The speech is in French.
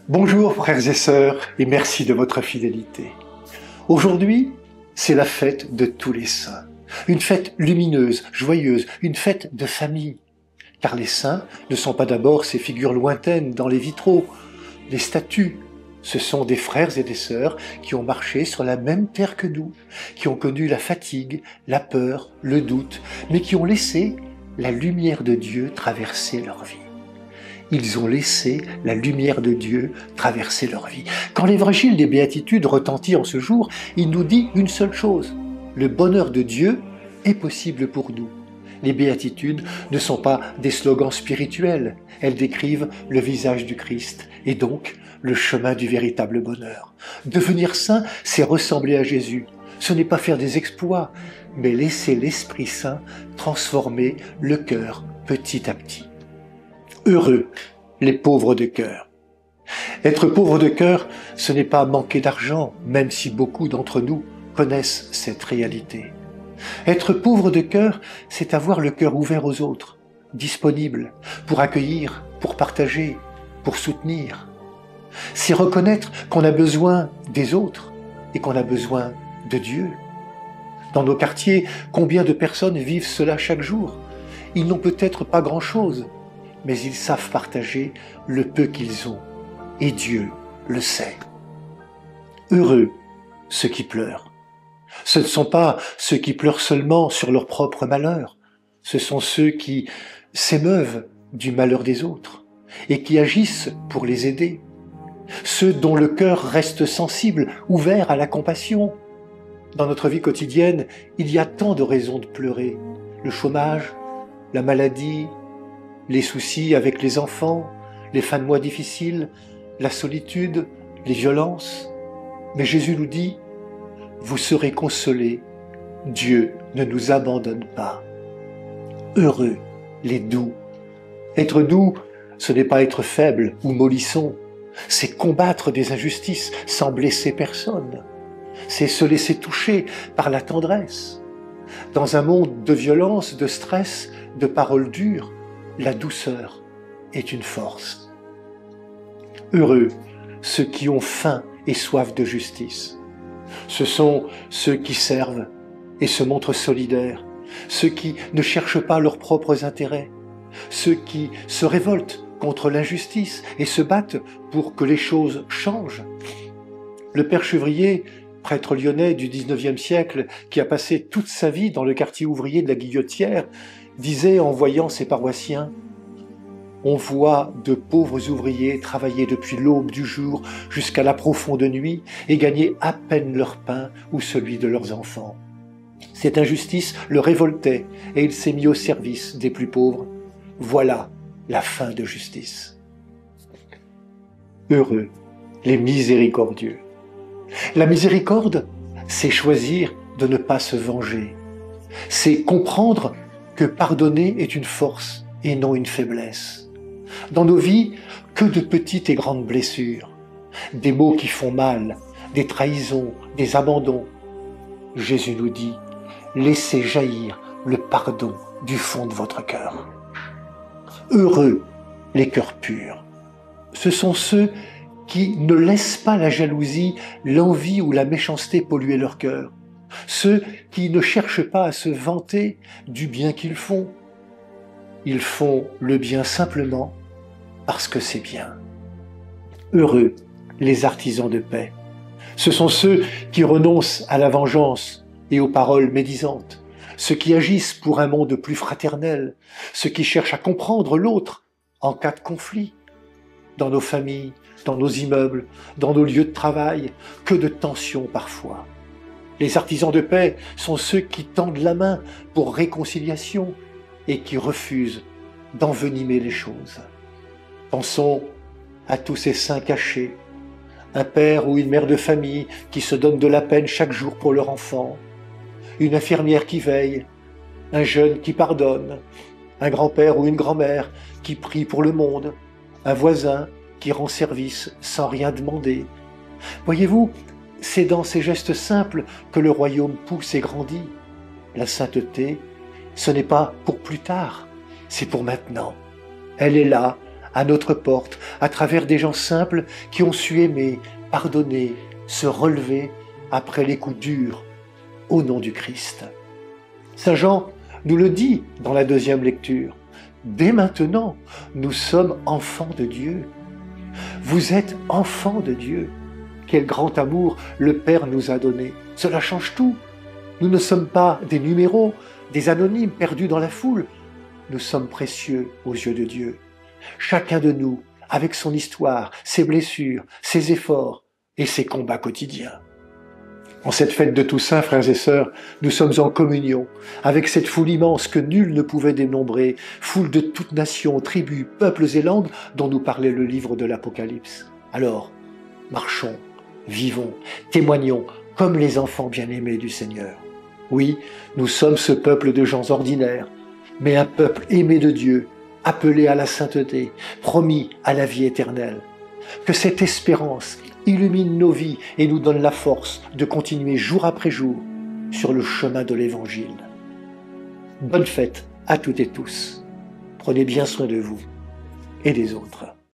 Bonjour frères et sœurs et merci de votre fidélité. Aujourd'hui, c'est la fête de tous les saints. Une fête lumineuse, joyeuse, une fête de famille. Car les saints ne sont pas d'abord ces figures lointaines dans les vitraux, les statues. Ce sont des frères et des sœurs qui ont marché sur la même terre que nous, qui ont connu la fatigue, la peur, le doute, mais qui ont laissé la lumière de Dieu traverser leur vie. Ils ont laissé la lumière de Dieu traverser leur vie. Quand l'évangile des béatitudes retentit en ce jour, il nous dit une seule chose: le bonheur de Dieu est possible pour nous. Les béatitudes ne sont pas des slogans spirituels, elles décrivent le visage du Christ et donc le chemin du véritable bonheur. Devenir saint, c'est ressembler à Jésus. Ce n'est pas faire des exploits, mais laisser l'Esprit Saint transformer le cœur petit à petit. Heureux les pauvres de cœur. Être pauvre de cœur, ce n'est pas manquer d'argent, même si beaucoup d'entre nous connaissent cette réalité. Être pauvre de cœur, c'est avoir le cœur ouvert aux autres, disponible pour accueillir, pour partager, pour soutenir. C'est reconnaître qu'on a besoin des autres et qu'on a besoin de Dieu. Dans nos quartiers, combien de personnes vivent cela chaque jour? Ils n'ont peut-être pas grand-chose, mais ils savent partager le peu qu'ils ont, et Dieu le sait. Heureux ceux qui pleurent. Ce ne sont pas ceux qui pleurent seulement sur leur propre malheur, ce sont ceux qui s'émeuvent du malheur des autres et qui agissent pour les aider. Ceux dont le cœur reste sensible, ouvert à la compassion. Dans notre vie quotidienne, il y a tant de raisons de pleurer. Le chômage, la maladie, les soucis avec les enfants, les fins de mois difficiles, la solitude, les violences. Mais Jésus nous dit: vous serez consolés, Dieu ne nous abandonne pas. Heureux les doux. Être doux, ce n'est pas être faible ou mollisson, c'est combattre des injustices sans blesser personne. C'est se laisser toucher par la tendresse. Dans un monde de violence, de stress, de paroles dures, la douceur est une force. Heureux ceux qui ont faim et soif de justice. Ce sont ceux qui servent et se montrent solidaires, ceux qui ne cherchent pas leurs propres intérêts, ceux qui se révoltent contre l'injustice et se battent pour que les choses changent. Le père Chevrier, prêtre lyonnais du XIXe siècle, qui a passé toute sa vie dans le quartier ouvrier de la Guillotière, disait en voyant ses paroissiens: on voit de pauvres ouvriers travailler depuis l'aube du jour jusqu'à la profonde nuit et gagner à peine leur pain ou celui de leurs enfants. Cette injustice le révoltait et il s'est mis au service des plus pauvres. Voilà la fin de justice. Heureux les miséricordieux. La miséricorde, c'est choisir de ne pas se venger. C'est comprendre que pardonner est une force et non une faiblesse. Dans nos vies, que de petites et grandes blessures, des mots qui font mal, des trahisons, des abandons. Jésus nous dit: laissez jaillir le pardon du fond de votre cœur. Heureux les cœurs purs. Ce sont ceux qui ne laissent pas la jalousie, l'envie ou la méchanceté polluer leur cœur. Ceux qui ne cherchent pas à se vanter du bien qu'ils font. Ils font le bien simplement parce que c'est bien. Heureux les artisans de paix. Ce sont ceux qui renoncent à la vengeance et aux paroles médisantes, ceux qui agissent pour un monde plus fraternel, ceux qui cherchent à comprendre l'autre en cas de conflit. Dans nos familles, dans nos immeubles, dans nos lieux de travail, que de tensions parfois. Les artisans de paix sont ceux qui tendent la main pour réconciliation et qui refusent d'envenimer les choses. Pensons à tous ces saints cachés, un père ou une mère de famille qui se donnent de la peine chaque jour pour leur enfant, une infirmière qui veille, un jeune qui pardonne, un grand-père ou une grand-mère qui prie pour le monde, un voisin qui rend service sans rien demander. Voyez-vous, c'est dans ces gestes simples que le royaume pousse et grandit. La sainteté, ce n'est pas pour plus tard, c'est pour maintenant. Elle est là, à notre porte, à travers des gens simples qui ont su aimer, pardonner, se relever après les coups durs, au nom du Christ. Saint Jean nous le dit dans la deuxième lecture. Dès maintenant, nous sommes enfants de Dieu. Vous êtes enfants de Dieu. Quel grand amour le Père nous a donné. Cela change tout. Nous ne sommes pas des numéros, des anonymes perdus dans la foule. Nous sommes précieux aux yeux de Dieu. Chacun de nous, avec son histoire, ses blessures, ses efforts et ses combats quotidiens. En cette fête de Toussaint, frères et sœurs, nous sommes en communion avec cette foule immense que nul ne pouvait dénombrer, foule de toutes nations, tribus, peuples et langues dont nous parlait le livre de l'Apocalypse. Alors, marchons, vivons, témoignons comme les enfants bien-aimés du Seigneur. Oui, nous sommes ce peuple de gens ordinaires, mais un peuple aimé de Dieu, appelé à la sainteté, promis à la vie éternelle. Que cette espérance illumine nos vies et nous donne la force de continuer jour après jour sur le chemin de l'Évangile. Bonne fête à toutes et tous. Prenez bien soin de vous et des autres.